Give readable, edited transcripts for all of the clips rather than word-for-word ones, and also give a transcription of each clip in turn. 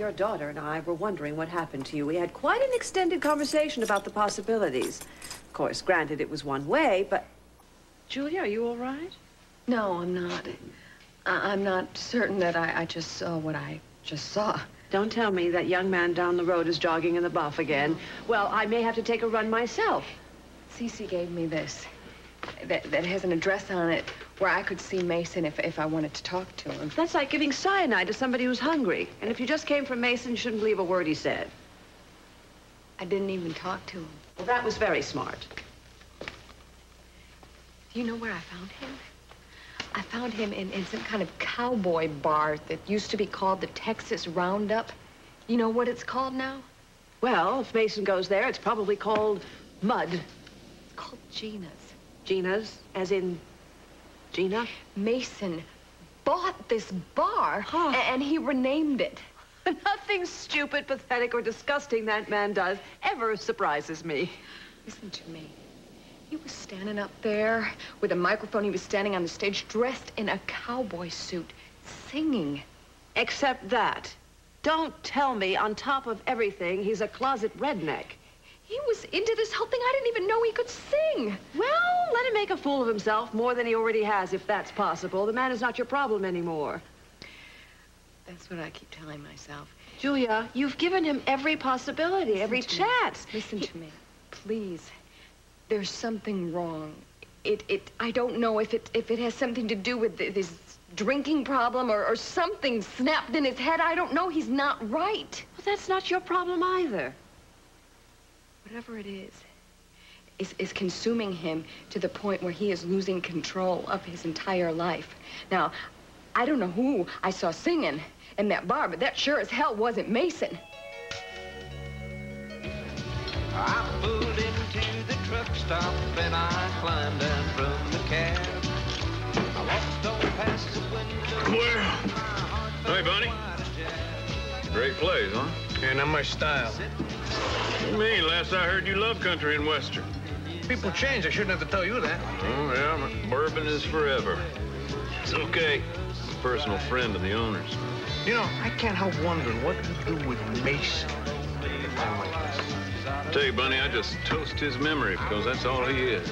your daughter and I were wondering what happened to you. We had quite an extended conversation about the possibilities. Of course, granted, it was one way, but... Julia, are you all right? No, I'm not. I'm not certain that I just saw what I just saw. Don't tell me that young man down the road is jogging in the buff again. Well, I may have to take a run myself. СиСи gave me this. That has an address on it where I could see Meyson if I wanted to talk to him. That's like giving cyanide to somebody who's hungry. And if you just came from Meyson, you shouldn't believe a word he said. I didn't even talk to him. Well, that was very smart. Do you know where I found him? I found him in some kind of cowboy bar that used to be called the Texas Roundup. You know what it's called now? Well, if Meyson goes there, it's probably called Mud. It's called Gina's. Gina's? As in Gina? Meyson bought this bar, and he renamed it. Nothing stupid, pathetic, or disgusting that man does ever surprises me. Listen to me. He was standing up there with a microphone. He was standing on the stage dressed in a cowboy suit, singing. Except that. Don't tell me, on top of everything, he's a closet redneck. He was into this whole thing. I didn't even know he could sing. Well, let him make a fool of himself more than he already has, if that's possible. The man is not your problem anymore. That's what I keep telling myself. Julia, you've given him every possibility, every chance. Listen to me, please. There's something wrong. I don't know if it has something to do with this drinking problem or something snapped in his head. I don't know. He's not right. Well, that's not your problem either. Whatever it is consuming him to the point where he is losing control of his entire life. Now, I don't know who I saw singing in that bar, but that sure as hell wasn't Meyson. I pulled into the truck stop and I climbed down from the cab. I walked on past the window. Well, hey, Bunny. Great place, huh? Yeah, not my style. What do you mean? Last I heard, you love country and western. People change. I shouldn't have to tell you that. Oh, yeah, but bourbon is forever. It's okay. I'm a personal friend of the owner's. You know, I can't help wondering what you do with Meyson at a time like this. Tell you, Bunny, I just toast his memory because that's all he is.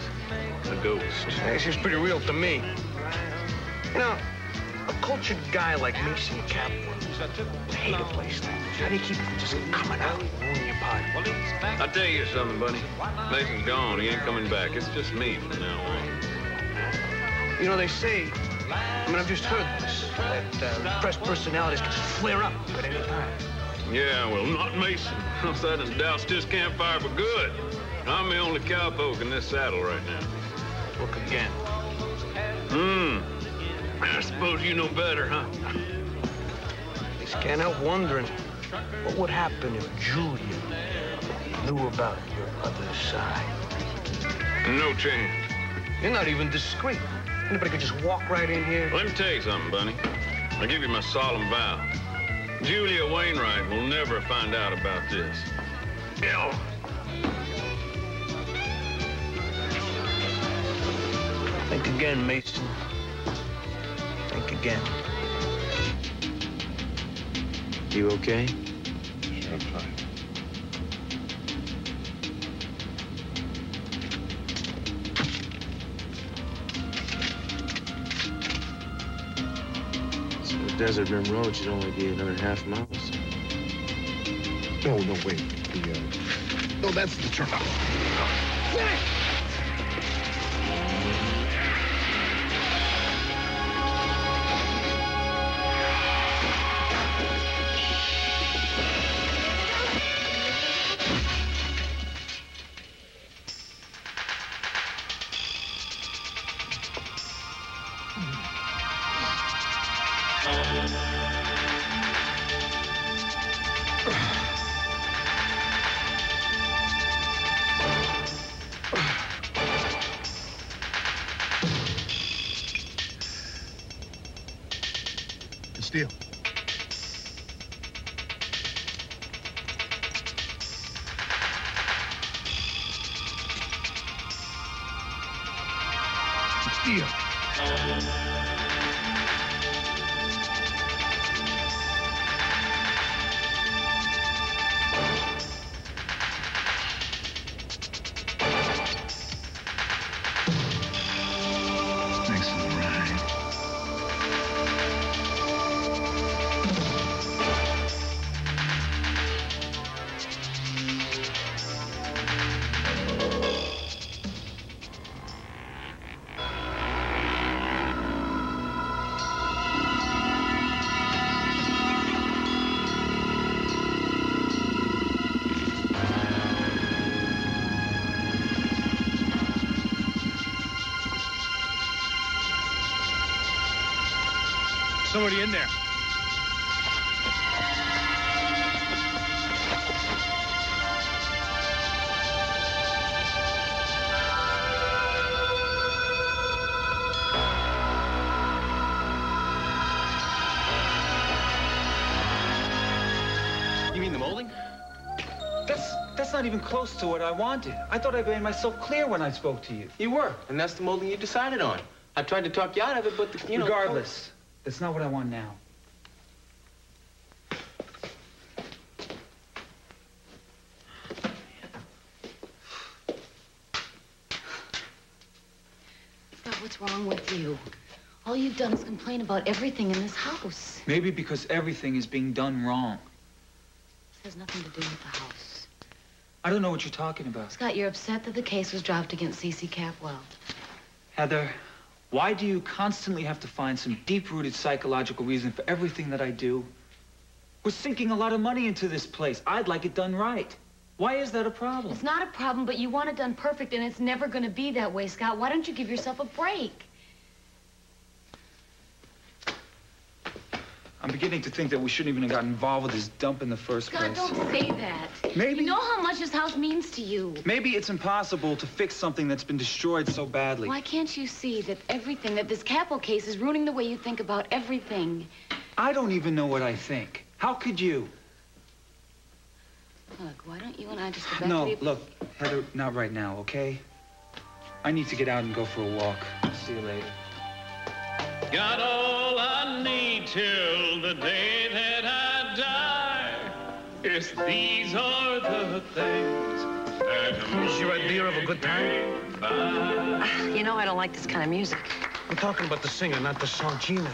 A ghost. It's just pretty real to me. You know, a cultured guy like Meyson Kaplan would hate a place like this. How do you keep it from just coming out and ruining your party? I'll tell you something, Bunny. Mason's gone. He ain't coming back. It's just me from now on. You know, they say, I've just heard this, that repressed personalities can flare up at any time. Yeah, well, not Meyson. I'm sat and doused his campfire for good. I'm the only cowpoke in this saddle right now. Look again. I suppose you know better, huh? Just can't help wondering what would happen if Julia knew about your other side. No chance. You're not even discreet. Anybody could just walk right in here. Let me tell you something, Bunny. I give you my solemn vow. Julia Wainwright will never find out about this. Yeah. Think again, Meyson. Think again. You okay? Sure, I'm fine. So the Desert Rim Road should only be another half mile or so. No, wait. No, that's the turnout. Still. Still. somebody in there. You mean the molding? That's not even close to what I wanted. I thought I made myself clear when I spoke to you. You were, and that's the molding you decided on. I tried to talk you out of it, but, you know... Regardless, that's not what I want now. Scott, what's wrong with you? All you've done is complain about everything in this house. Maybe because everything is being done wrong. This has nothing to do with the house. I don't know what you're talking about. Scott, you're upset that the case was dropped against СиСи Capwell. Heather, why do you constantly have to find some deep-rooted psychological reason for everything that I do? We're sinking a lot of money into this place. I'd like it done right. Why is that a problem? It's not a problem, but you want it done perfect, and it's never going to be that way, Scott. Why don't you give yourself a break? I'm beginning to think that we shouldn't even have gotten involved with this dump in the first place. Scott, don't say that. Maybe... You know how much this house means to you. Maybe it's impossible to fix something that's been destroyed so badly. Why can't you see that everything, that this Capwell case is ruining the way you think about everything? I don't even know what I think. How could you? Look, why don't you and I just go back No, to the... look, Heather, not right now, okay? I need to get out and go for a walk. See you later. Got all I need till the day that I die. Yes, these are the things that Is your idea of a good time? You know I don't like this kind of music. I'm talking about the singer, not the song. Gina,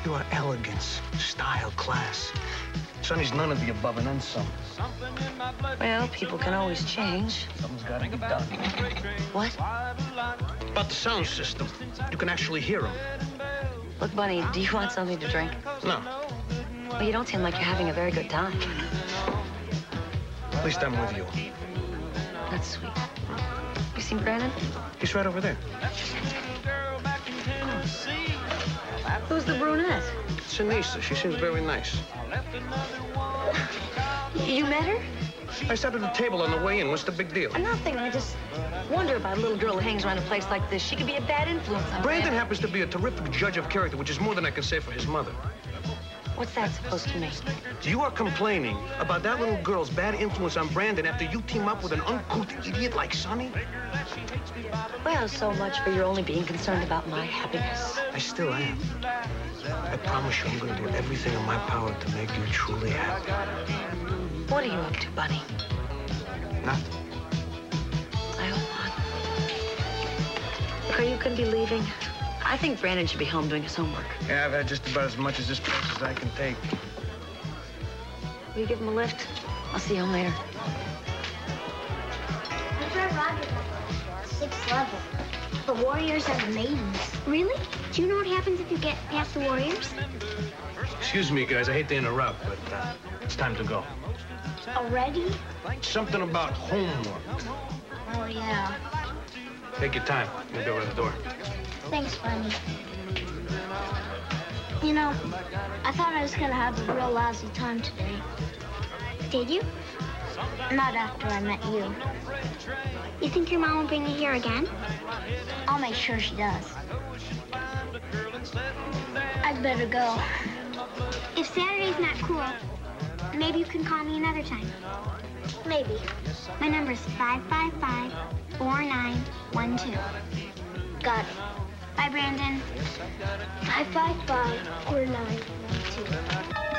you are elegance, style, class. Sonny's none of the above and then some. Well, people can always change. Something's got to be done. What? About the sound system. You can actually hear them. Look, Bunny, do you want something to drink? No. Well, you don't seem like you're having a very good time. At least I'm with you. That's sweet. You seen Brandon? He's right over there. Oh. Who's the brunette? It's Anissa. She seems very nice. You met her? I sat at the table on the way in. What's the big deal? Nothing. I just wonder about a little girl who hangs around a place like this. She could be a bad influence on Brandon happens to be a terrific judge of character, which is more than I can say for his mother. What's that supposed to mean? You are complaining about that little girl's bad influence on Brandon after you team up with an uncouth idiot like Sonny? Well, so much for your only being concerned about my happiness. I still am. I promise you I'm going to do everything in my power to make you truly happy. What are you up to, Bunny? Nothing. I hope not. Look, are you going to be leaving? I think Brandon should be home doing his homework. Yeah, I've had just about as much as this place as I can take. Will you give him a lift? I'll see you home later. I've read Roger 6th level. The Warriors are the maidens. Really? Do you know what happens if you get past the Warriors? Excuse me, guys. I hate to interrupt, but it's time to go. Already? Something about homework. Oh, yeah. Take your time. We'll go to the door. Thanks, Bunny. You know, I thought I was going to have a real lousy time today. Did you? Not after I met you. You think your mom will bring you here again? I'll make sure she does. I'd better go. If Saturday's not cool, maybe you can call me another time. Maybe. My number's 555-4912. Got it. Bye, Brandon. 555-4912.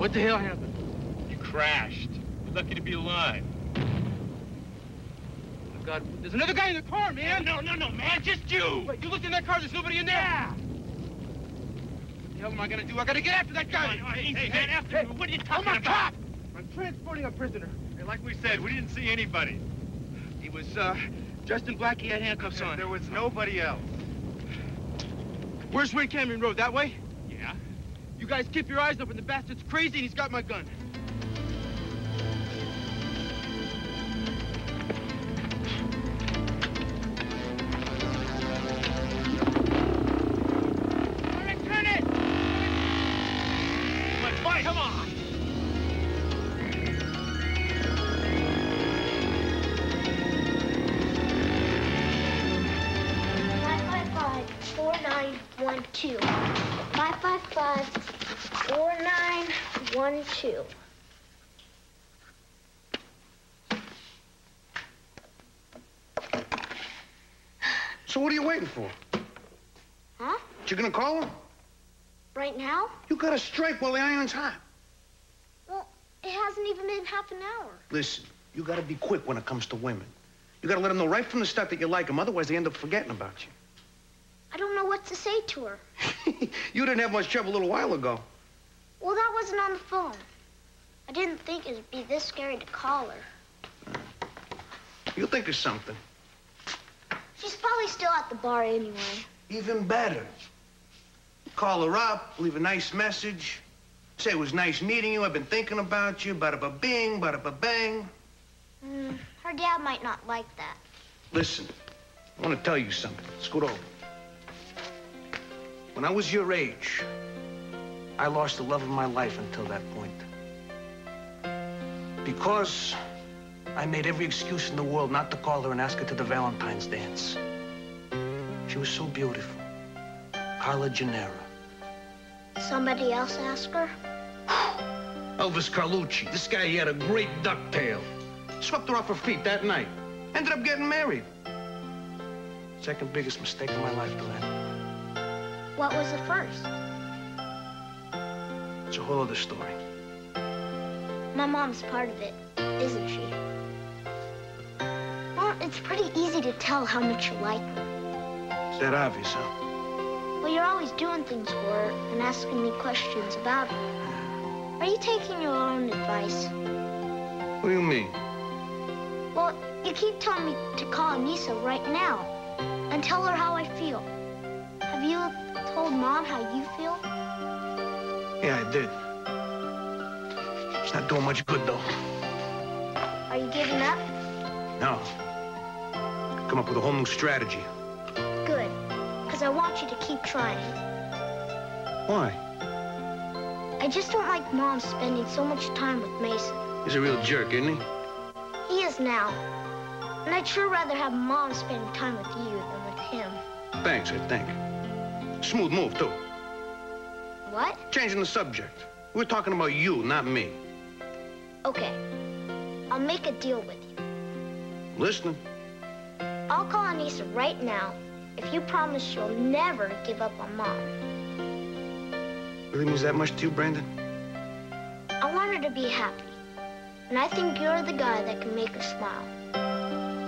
What the hell happened? You crashed. You're lucky to be alive. Oh, God, there's another guy in the car, man. No, man, just you. Wait, you looked in that car, there's nobody in there? Yeah. What the hell am I gonna do? I gotta get after that guy. Hey, after you. What are you talking about? I'm a cop. I'm transporting a prisoner. Hey, like we said, we didn't see anybody. He was, dressed in black, he had handcuffs on. There was nobody else. Where's Wayne Cameron Road? That way? Yeah. You guys keep your eyes open. The bastard's crazy and he's got my gun. Turn it! Come on! $555-4912. 555-4912. So what are you waiting for? Huh? You gonna call him? Right now? You gotta strike while the iron's hot. Well, it hasn't even been half an hour. Listen, you gotta be quick when it comes to women. You gotta let them know right from the start that you like them, otherwise they end up forgetting about you. I don't know what to say to her. You didn't have much trouble a little while ago. Well, that wasn't on the phone. I didn't think it'd be this scary to call her. You'll think of something. She's probably still at the bar anyway. Even better. Call her up, leave a nice message. Say it was nice meeting you, I've been thinking about you, bada-ba-bing, bada-ba-bang. Her dad might not like that. Listen, I want to tell you something. Scoot over. When I was your age, I lost the love of my life until that point. Because I made every excuse in the world not to call her and ask her to the Valentine's dance. She was so beautiful. Carla Gennaro. Somebody else ask her? Elvis Carlucci. This guy, he had a great ducktail. Swept her off her feet that night. Ended up getting married. Second biggest mistake of my life, Delaney. What was the first? It's a whole other story. My mom's part of it, isn't she? Well, it's pretty easy to tell how much you like her. Is that obvious, huh? Well, you're always doing things for her and asking me questions about her. Are you taking your own advice? What do you mean? Well, you keep telling me to call Anissa right now and tell her how I feel. Have you told Mom how you feel? Yeah, I did. It's not doing much good, though. Are you giving up? No. Come up with a whole new strategy. Good, because I want you to keep trying. Why? I just don't like Mom spending so much time with Mason. He's a real jerk, isn't he? He is now. And I'd sure rather have Mom spending time with you than with him. Thanks, I think. Smooth move, too. What? Changing the subject. We're talking about you, not me. Okay. I'll make a deal with you. Listening. I'll call Anissa right now if you promise you'll never give up on Mom. Really means that much to you, Brandon? I want her to be happy. And I think you're the guy that can make her smile.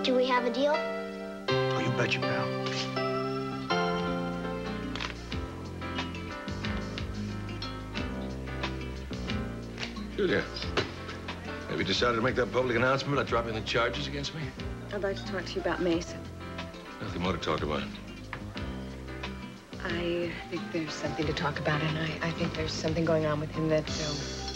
Do we have a deal? Oh, you betcha, pal. Julia, have you decided to make that public announcement about dropping the charges against me? I'd like to talk to you about Mason. Nothing more to talk about. I think there's something to talk about, and I think there's something going on with him that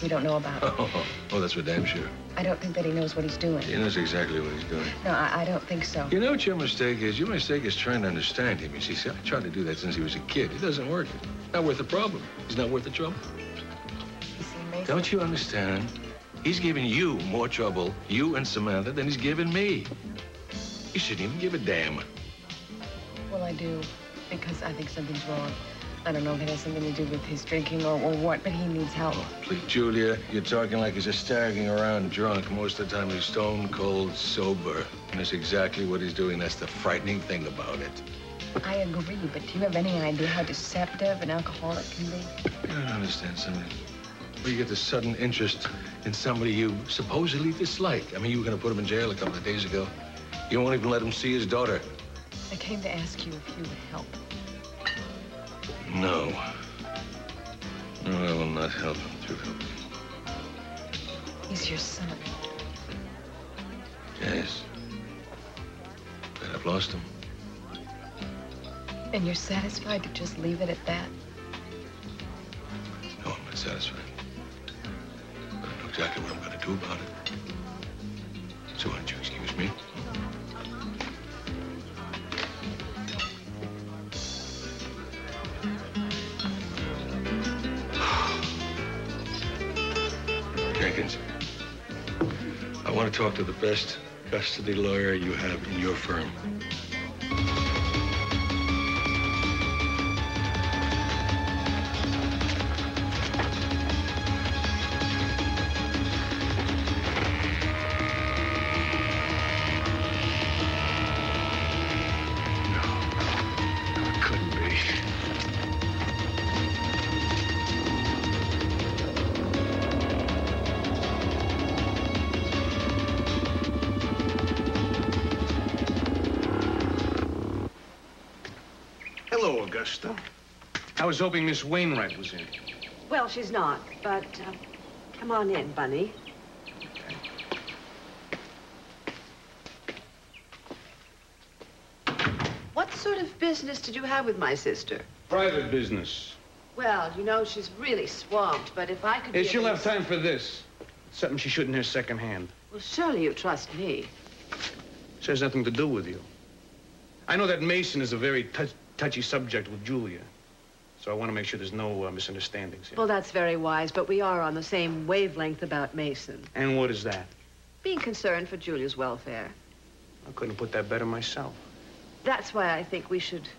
we don't know about. Oh, that's for damn sure. I don't think that he knows what he's doing. He knows exactly what he's doing. No, I don't think so. You know what your mistake is? Your mistake is trying to understand him. You see, I tried to do that since he was a kid. It doesn't work. Not worth the problem. He's not worth the trouble. You see, Mason? Don't you understand? He's giving you more trouble, you and Samantha, than he's giving me. You shouldn't even give a damn. Well, I do, because I think something's wrong. I don't know if it has something to do with his drinking or what, but he needs help. Oh, please, Julia, you're talking like he's just staggering around drunk. Most of the time, he's stone cold sober. And that's exactly what he's doing. That's the frightening thing about it. I agree, but do you have any idea how deceptive an alcoholic can be? You don't understand something. Where you get this sudden interest in somebody you supposedly dislike? I mean, you were going to put him in jail a couple of days ago. You won't even let him see his daughter. I came to ask you if you would help. No. No, I will not help him through helping. He's your son. Yes. But I've lost him. And you're satisfied to just leave it at that? No, I'm not satisfied. But I know exactly what I'm going to do about it. So why don't you excuse me? Jenkins, I want to talk to the best custody lawyer you have in your firm. I was hoping Miss Wainwright was in. Well, she's not, but come on in, Bunny. What sort of business did you have with my sister? Private business. Well, you know, she's really swamped, but if I could Hey, she'll have time for this. It's something she shouldn't hear secondhand. Well, surely you trust me. This has nothing to do with you. I know that Meyson is a very touchy subject with Julia. So I want to make sure there's no misunderstandings here. Well, that's very wise, but we are on the same wavelength about Meyson. And what is that? Being concerned for Julia's welfare. I couldn't put that better myself. That's why I think we should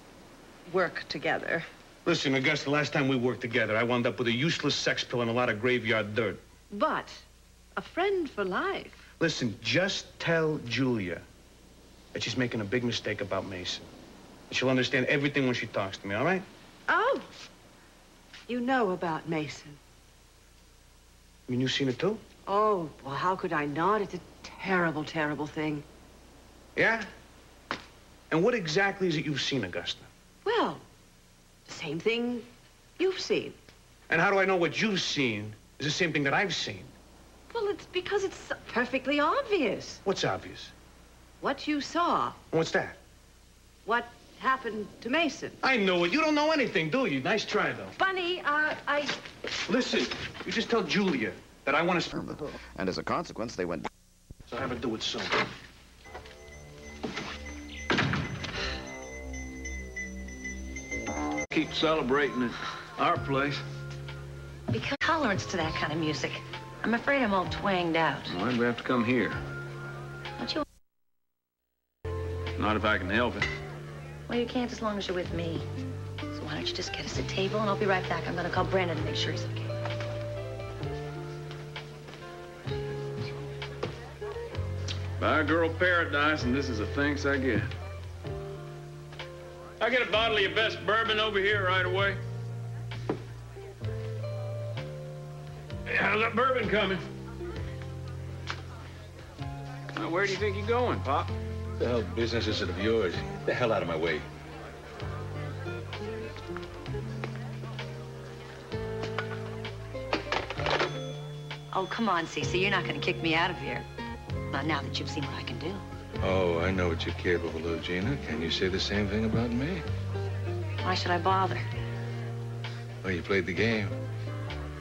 work together. Listen, Augusta, last time we worked together, I wound up with a useless sex pill and a lot of graveyard dirt. But a friend for life. Listen, just tell Julia that she's making a big mistake about Meyson. And she'll understand everything when she talks to me, all right? Oh, you know about Meyson. I mean, you've seen it too? Oh, well, how could I not? It's a terrible, terrible thing. Yeah? And what exactly is it you've seen, Augusta? Well, the same thing you've seen. And how do I know what you've seen is the same thing that I've seen? Well, it's because it's perfectly obvious. What's obvious? What you saw. What's that? What happened to Meyson. I know it. You don't know anything, do you? Nice try, though. Bunny, I... Listen, you just tell Julia that I want to... And as a consequence, they went... So have her do it soon. Keep celebrating at our place. Because tolerance to that kind of music. I'm afraid I'm all twanged out. Why'd we have to come here? Don't you... Not if I can help it. Well, you can't as long as you're with me. So why don't you just get us a table, and I'll be right back. I'm gonna call Brandon to make sure he's okay. Buy a girl paradise, and this is the thanks I get. I get a bottle of your best bourbon over here right away. Hey, how's that bourbon coming? Well, where do you think you're going, Pop? What the hell business is it of yours? Get the hell out of my way. Oh, come on, СиСи. You're not gonna kick me out of here. Not now that you've seen what I can do. Oh, I know what you're capable of, Gina. Can you say the same thing about me? Why should I bother? Well, you played the game.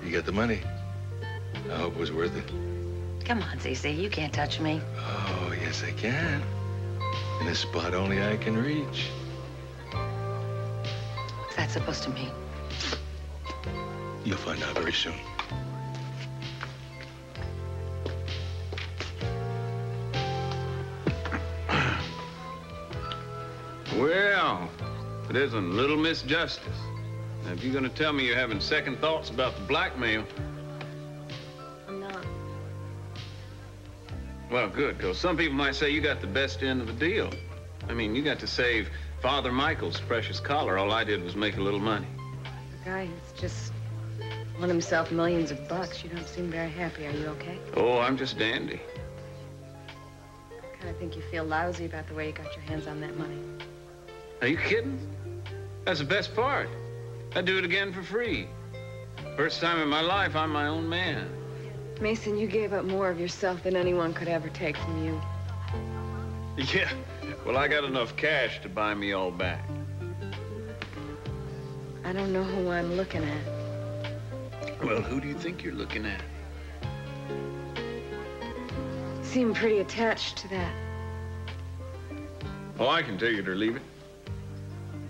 You got the money. I hope it was worth it. Come on, СиСi. You can't touch me. Oh, yes, I can. In a spot only I can reach. What's that supposed to mean? You'll find out very soon. Well, it isn't Little Miss Justice. Now, if you're gonna tell me you're having second thoughts about the blackmail... I'm not. Well, good, because some people might say you got the best end of the deal. I mean, you got to save Father Michael's precious collar. All I did was make a little money. The guy who's just Won himself millions of bucks. You don't seem very happy. Are you okay? Oh, I'm just dandy. I kind of think you feel lousy about the way you got your hands on that money. Are you kidding? That's the best part. I'd do it again for free. First time in my life, I'm my own man. Mason, you gave up more of yourself than anyone could ever take from you. Yeah. Well, I got enough cash to buy me all back. I don't know who I'm looking at. Well, who do you think you're looking at? You seem pretty attached to that. Oh, I can take it or leave it.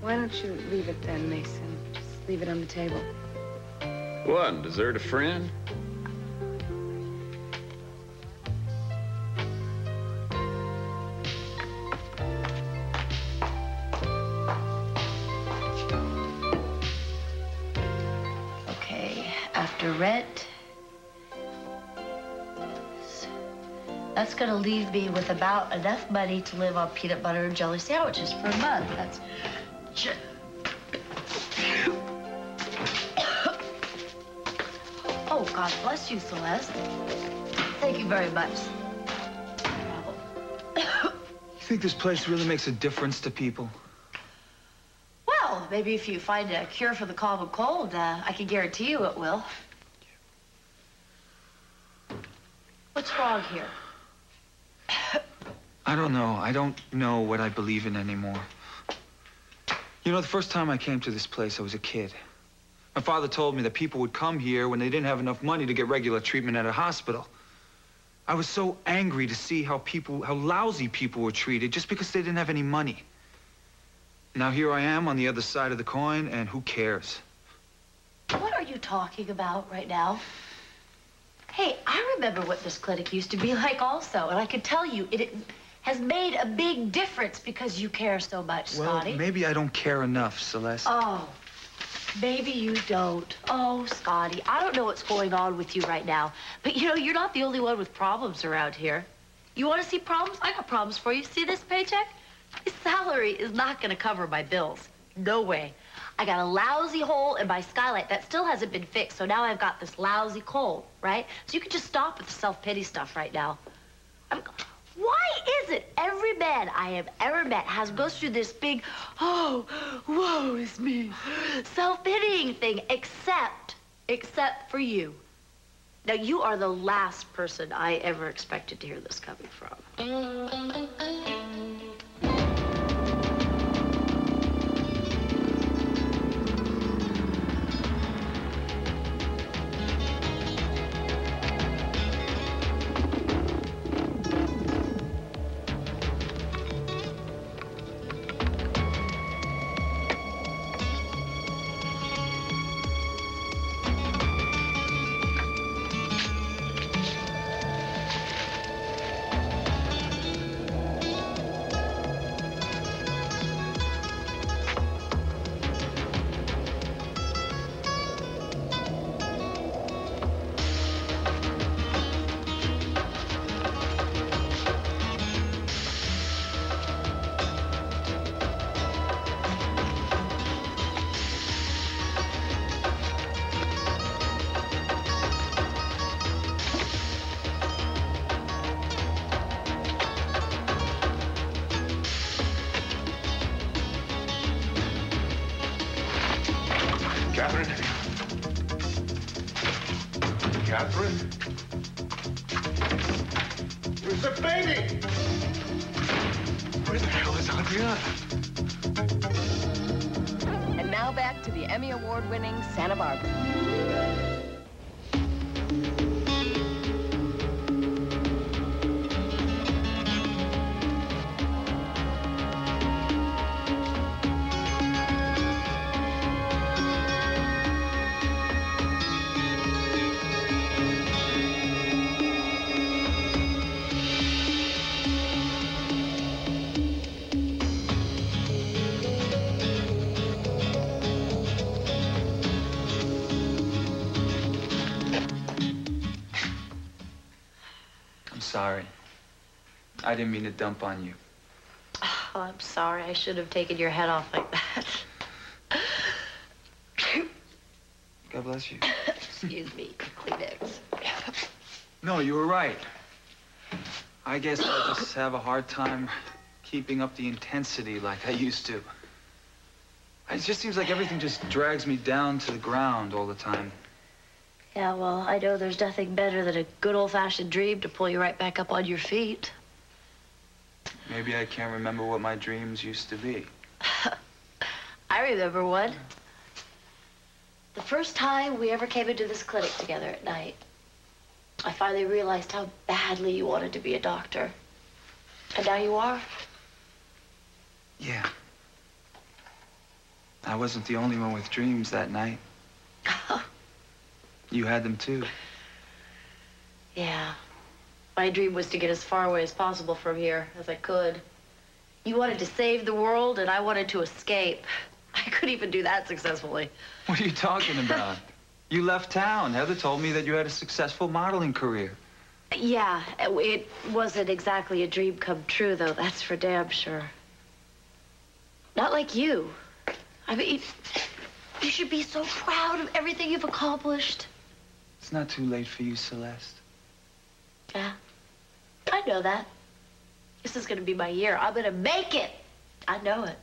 Why don't you leave it then, Mason? Just leave it on the table. What, desert a friend? Okay, after rent, that's gonna leave me with about enough money to live on peanut butter and jelly sandwiches for a month. That's oh, God bless you, Celeste. Thank you very much. You think this place really makes a difference to people? Well, maybe if you find a cure for the common cold, I can guarantee you it will. What's wrong here? I don't know. I don't know what I believe in anymore. You know, the first time I came to this place, I was a kid. My father told me that people would come here when they didn't have enough money to get regular treatment at a hospital. I was so angry to see how lousy people were treated just because they didn't have any money. Now here I am on the other side of the coin, and who cares? What are you talking about right now? Hey, I remember what this clinic used to be like also, and I can tell you it has made a big difference because you care so much, Scotty. Well, maybe I don't care enough, Celeste. Oh, maybe you don't. Oh, Scotty, I don't know what's going on with you right now, but you know, you're not the only one with problems around here. You want to see problems? I got problems for you. See this paycheck? This salary is not going to cover my bills. No way. I got a lousy hole in my skylight that still hasn't been fixed, so now I've got this lousy cold, right? So you can just stop with the self-pity stuff right now. Why is it every man I have ever met goes through this big, oh, woe is me, self-pitying thing, except for you? Now, you are the last person I ever expected to hear this coming from. Catherine? There's a baby! Where the hell is Adriana? And now back to the Emmy Award-winning Santa Barbara. Sorry. I didn't mean to dump on you. Oh, I'm sorry. I should have taken your head off like that. God bless you. Excuse me, Kleenex. No, you were right. I guess I just have a hard time keeping up the intensity like I used to. It just seems like everything just drags me down to the ground all the time. Yeah, well, I know there's nothing better than a good old-fashioned dream to pull you right back up on your feet. Maybe I can't remember what my dreams used to be. I remember one. The first time we ever came into this clinic together at night, I finally realized how badly you wanted to be a doctor. And now you are. Yeah. I wasn't the only one with dreams that night. You had them too. Yeah. My dream was to get as far away as possible from here as I could. You wanted to save the world, and I wanted to escape. I couldn't even do that successfully. What are you talking about? You left town. Heather told me that you had a successful modeling career. Yeah, it wasn't exactly a dream come true, though. That's for damn sure. Not like you. I mean, you should be so proud of everything you've accomplished. It's not too late for you, Celeste. Yeah, I know that. This is gonna be my year. I'm gonna make it. I know it.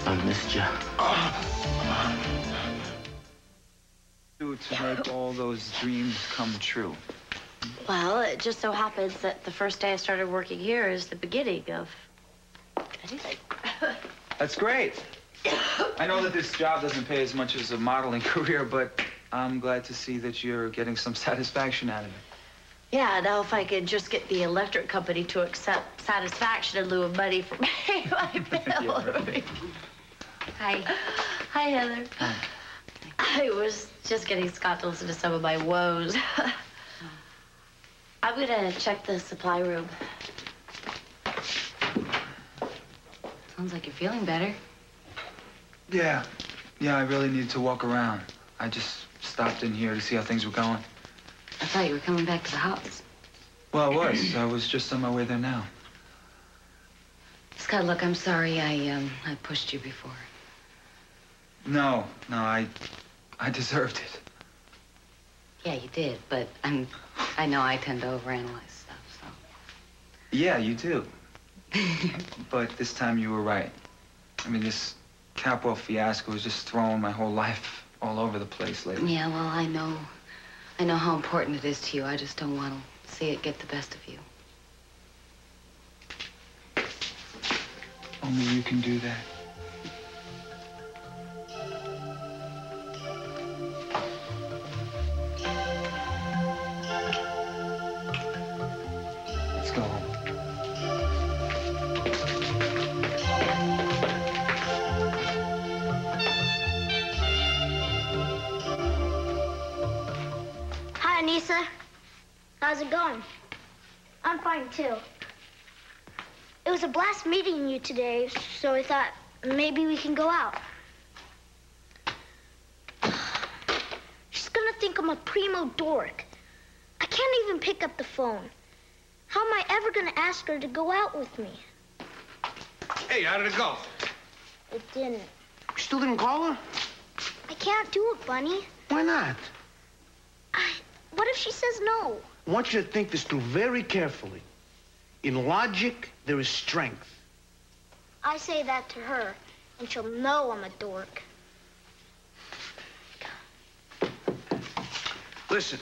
I missed you. To make all those dreams come true. Well, it just so happens that the first day I started working here is the beginning of anything. That's great. I know that this job doesn't pay as much as a modeling career, but I'm glad to see that you're getting some satisfaction out of it. Yeah, now if I could just get the electric company to accept satisfaction in lieu of money for paying my bill. Yeah, right. Hi. Hi, Heather. Hi. I was just getting Scott to listen to some of my woes. I'm gonna check the supply room. Sounds like you're feeling better. Yeah, I really needed to walk around. I just stopped in here to see how things were going. I thought you were coming back to the house. Well, I was just on my way there now. Scott, look, I'm sorry I pushed you before. No, I deserved it. Yeah, you did, but I know I tend to overanalyze stuff, so. Yeah, you do. But this time you were right. I mean, this Capwell fiasco was just throwing my whole life all over the place lately. Yeah, well, I know how important it is to you. I just don't want to see it get the best of you. Only you can do that. Let's go home. Hi, Anissa. How's it going? I'm fine, too. It was a blast meeting you today, so I thought maybe we can go out. She's gonna think I'm a primo dork. I can't even pick up the phone. How am I ever gonna ask her to go out with me? Hey, how did it go? It didn't. You still didn't call her? I can't do it, Bunny. Why not? What if she says no? I want you to think this through very carefully. In logic, there is strength. I say that to her, and she'll know I'm a dork. Listen.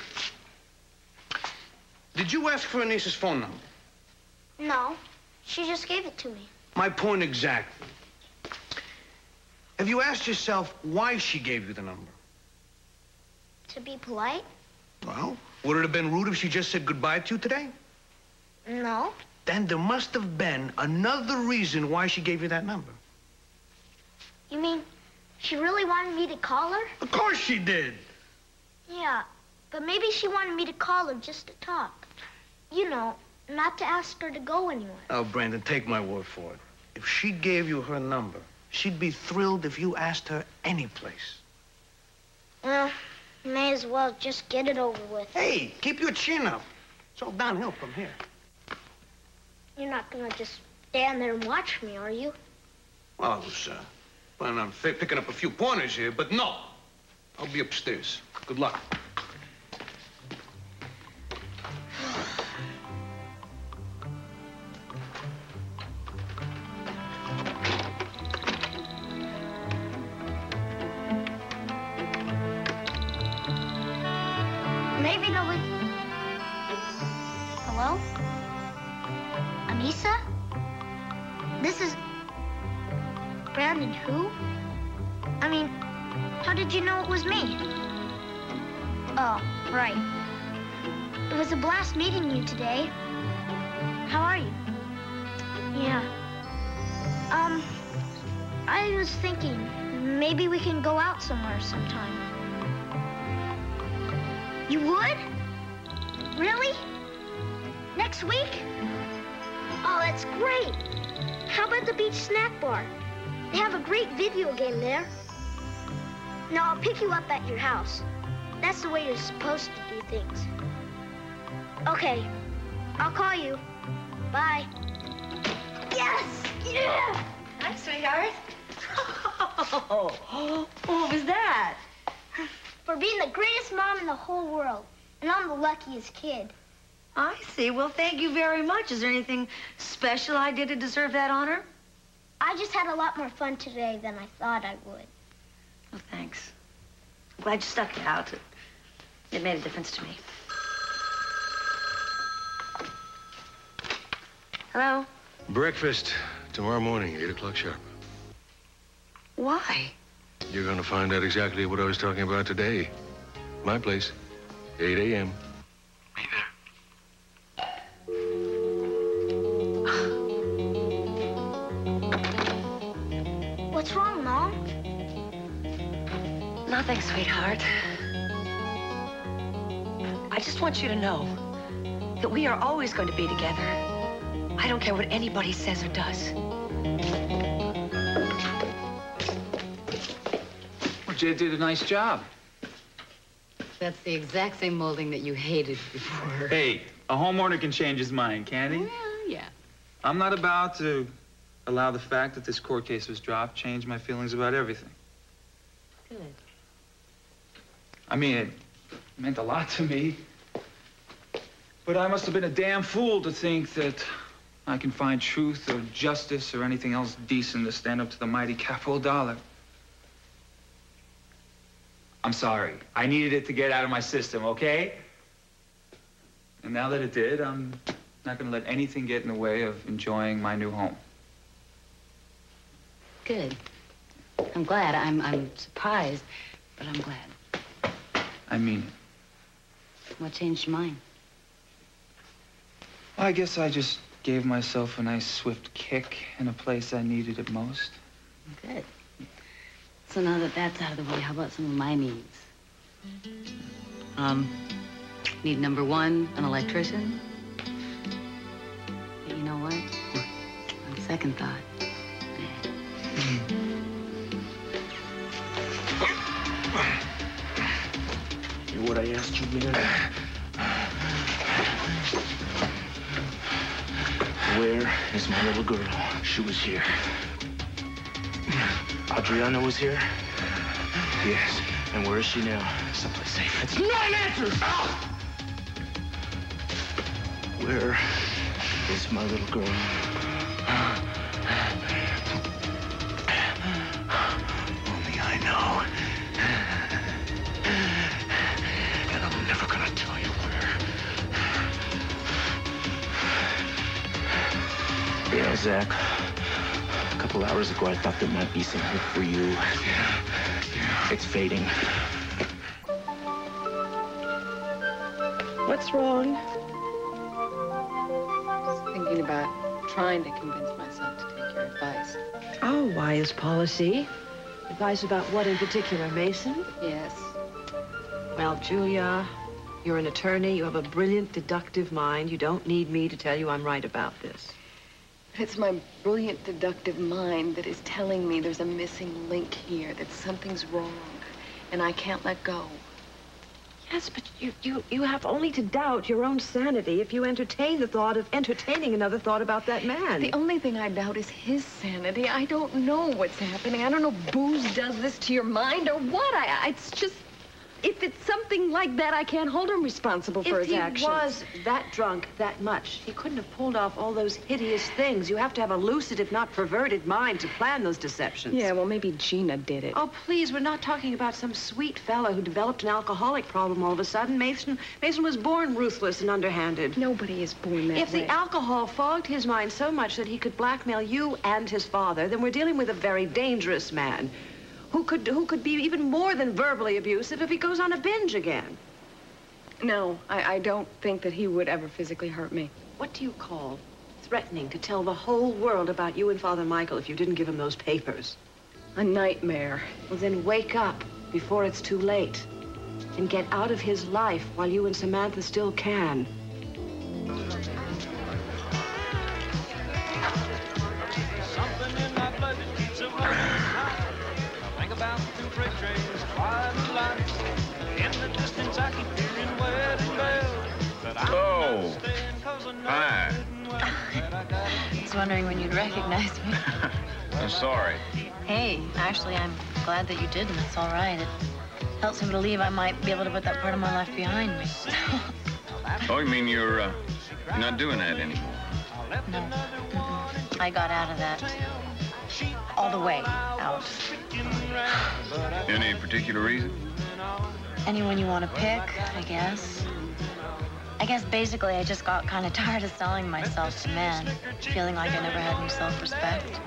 Did you ask for her niece's phone number? No, she just gave it to me. My point exactly. Have you asked yourself why she gave you the number? To be polite? Well, would it have been rude if she just said goodbye to you today? No. Then there must have been another reason why she gave you that number. You mean she really wanted me to call her? Of course she did. Yeah, but maybe she wanted me to call her just to talk. You know, not to ask her to go anywhere. Oh, Brandon, take my word for it. If she gave you her number, she'd be thrilled if you asked her any place. Well, may as well just get it over with. Hey, keep your chin up. It's all downhill from here. You're not gonna just stand there and watch me, are you? Well, I was planning on picking up a few pointers here, but no. I'll be upstairs. Good luck. Maybe nobody... Hello? Anissa? This is... Brandon who? I mean, how did you know it was me? Oh, right. It was a blast meeting you today. How are you? Yeah. I was thinking, maybe we can go out somewhere sometime. You would? Really? Next week? Oh, that's great. How about the beach snack bar? They have a great video game there. Now, I'll pick you up at your house. That's the way you're supposed to do things. Okay, I'll call you. Bye. Yes! Yeah! Hi, sweetheart. Oh, what was that? For being the greatest mom in the whole world. And I'm the luckiest kid. I see. Well, thank you very much. Is there anything special I did to deserve that honor? I just had a lot more fun today than I thought I would. Well, thanks. I'm glad you stuck it out. It made a difference to me. Hello? Breakfast tomorrow morning, 8 o'clock sharp. Why? You're going to find out exactly what I was talking about today. My place, 8 a.m. Be there. What's wrong, Mom? Nothing, sweetheart. I just want you to know that we are always going to be together. I don't care what anybody says or does. Well, Jay did a nice job. That's the exact same molding that you hated before. Hey, a homeowner can change his mind, can't he? Well, yeah. I'm not about to allow the fact that this court case was dropped change my feelings about everything. Good. I mean, it meant a lot to me. But I must have been a damn fool to think that I can find truth or justice or anything else decent to stand up to the mighty capital dollar. I'm sorry. I needed it to get out of my system, okay? And now that it did, I'm not going to let anything get in the way of enjoying my new home. Good. I'm glad. I'm surprised, but I'm glad. I mean it. What changed your mind? Well, I guess I just gave myself a nice swift kick in a place I needed it most. Good. So now that that's out of the way, how about some of my needs? Need number one, an electrician. But you know what? On second thought. You know what I asked you, man? Where is my little girl? She was here. Adriana was here? Yes. And where is she now? Someplace safe. It's not an answer! Ah! Where is my little girl? Only I know. And I'm never gonna tell you where. Yeah, Zach. A couple hours ago, I thought there might be some hope for you. Yeah. It's fading. What's wrong? Just thinking about trying to convince myself to take your advice. Oh, wise policy. Advice about what in particular, Mason? Yes. Well, Julia, you're an attorney. You have a brilliant deductive mind. You don't need me to tell you I'm right about this. It's my brilliant deductive mind that is telling me there's a missing link here, that something's wrong, and I can't let go. Yes, but you have only to doubt your own sanity if you entertain the thought of entertaining another thought about that man. The only thing I doubt is his sanity. I don't know what's happening. I don't know if booze does this to your mind or what. It's just... If it's something like that, I can't hold him responsible for his actions. If he was that drunk that much, he couldn't have pulled off all those hideous things. You have to have a lucid, if not perverted, mind to plan those deceptions. Yeah, well, maybe Gina did it. Oh, please, we're not talking about some sweet fellow who developed an alcoholic problem all of a sudden. Mason was born ruthless and underhanded. Nobody is born that way. If the alcohol fogged his mind so much that he could blackmail you and his father, then we're dealing with a very dangerous man. Who could be even more than verbally abusive if he goes on a binge again. No, I don't think that he would ever physically hurt me. What do you call threatening to tell the whole world about you and Father Michael if you didn't give him those papers? A nightmare. Well, then wake up before it's too late and get out of his life while you and Samantha still can. Something in my blood that keeps it running. About the two freight trains, flying lights. In the distance, I keep hearing wedding bells. Oh, hi. I was wondering when you'd recognize me. I'm sorry. Hey, actually, I'm glad that you did, and it's all right. It helps me believe I might be able to put that part of my life behind me. Oh, you mean you're not doing that anymore? No. I got out of that. All the way out. Any particular reason? Anyone you want to pick, I guess. I guess basically I just got kind of tired of selling myself to men, feeling like I never had any self-respect.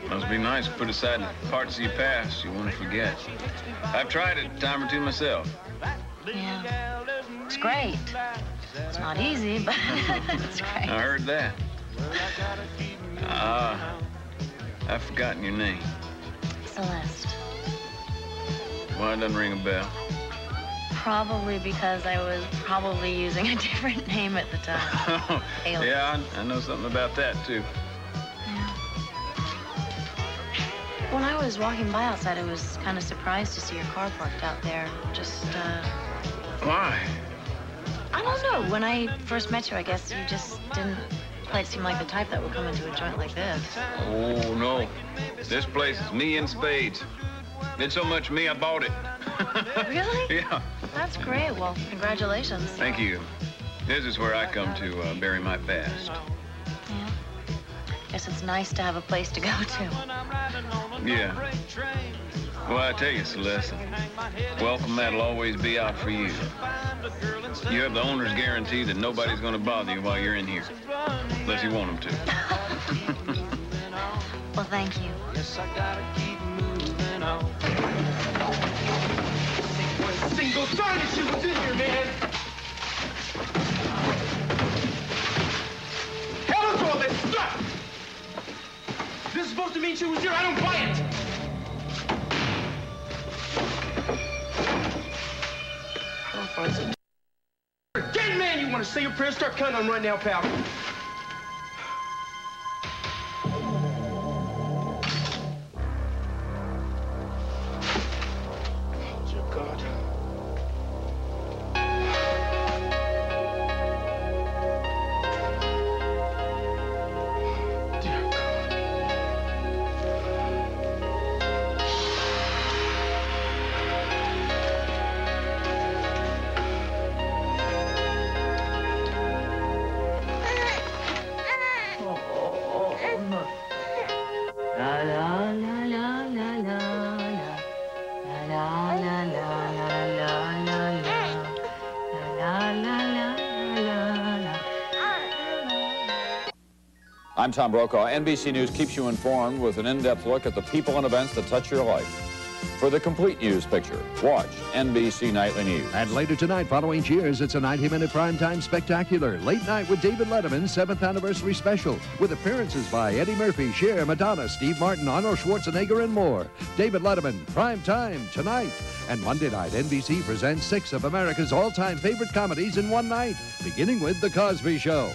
Must be nice to put aside the parts of your past you want to forget. I've tried it a time or two myself. Yeah. It's great. It's not easy, but it's great. I heard that. I've forgotten your name. Celeste. Why doesn't ring a bell? Probably because I was probably using a different name at the time. Yeah, I know something about that, too. Yeah. When I was walking by outside, I was kind of surprised to see your car parked out there. Just, Why? I don't know. When I first met you, I guess you just didn't quite seem like the type that would come into a joint like this. Oh, no. This place is me in spades. It's so much me, I bought it. Really? Yeah. That's great. Well, congratulations. Thank you. This is where I come to bury my past. Yeah. Guess it's nice to have a place to go to. Yeah. Well, I tell you, Celeste, welcome that'll always be out for you. You have the owner's guarantee that nobody's going to bother you while you're in here, unless you want them to. Well, thank you. Yes, I gotta keep moving on. One single sign that she was in here, man. Hell is all this stuff. This is supposed to mean she was here. I don't buy it. Dead man, you want to say your prayers? Start counting on right now, pal. Dear God. Dear God. I'm Tom Brokaw. NBC News keeps you informed with an in-depth look at the people and events that touch your life. For the complete news picture, watch NBC Nightly News. And later tonight, following Cheers, it's a 90-minute primetime spectacular. Late night with David Letterman's 7th anniversary special, with appearances by Eddie Murphy, Cher, Madonna, Steve Martin, Arnold Schwarzenegger, and more. David Letterman, prime time tonight. And Monday night, NBC presents 6 of America's all-time favorite comedies in one night, beginning with The Cosby Show.